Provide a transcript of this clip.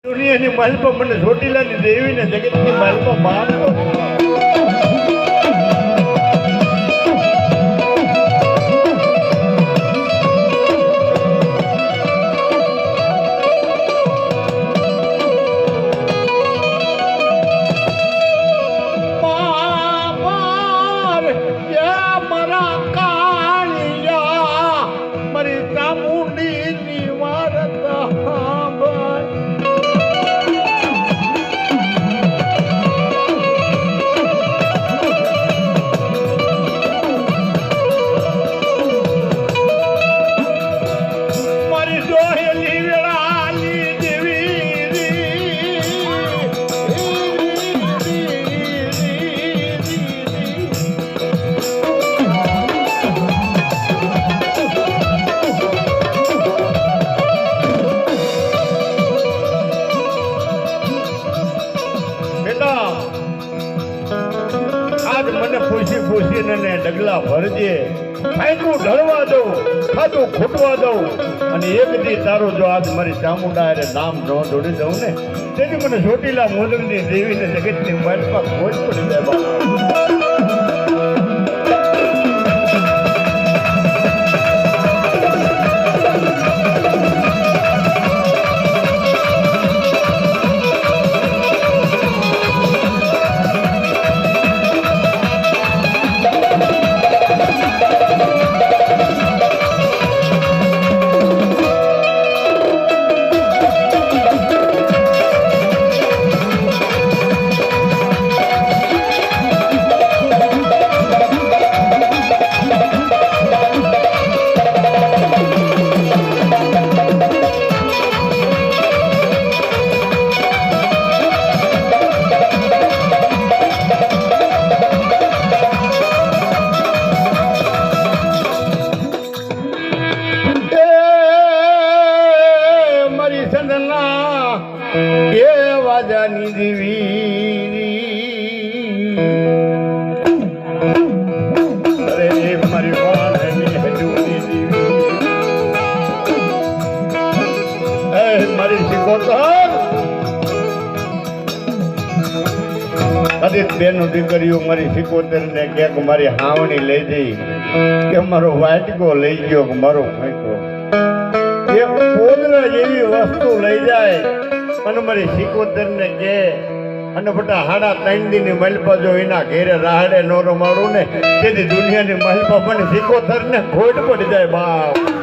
દુનિયાની માલપા મને ચોટીલાની દેવીને જગતની માલપા માનતો ડગલા ભરજે ફાયકું ઢળવા દઉં ખાતું ખૂટવા દઉં અને એક દી તારો જો આજ મારી ચામુંડા અરે નામ ન જોડી દઉં ને તેથી મને ચોટીલા મોદકની દેવીને જગતની માલપા ખોજ પડી જાય બાબા વાજાની દેવી અરે મારી વાણી હજુની દેવી મારી શીખોતર કદી બેનો દીકરીઓ મારી શીખોતર ને ક્યાંક મારી હાવણી લઈ જઈ કે મારો વાટકો લઈ ગયો કે મારો ફેંકો એ પોદરા જેવી વસ્તુ લઈ જાય અને મારી શીખોતર ને કે અને બટા હાડા 3 દીની મલપા જો એના ઘેરે રાહડે નો રમાડું ને તેથી દુનિયાની મલપા મને શીખોતર ને ખોટ પડી જાય બાપ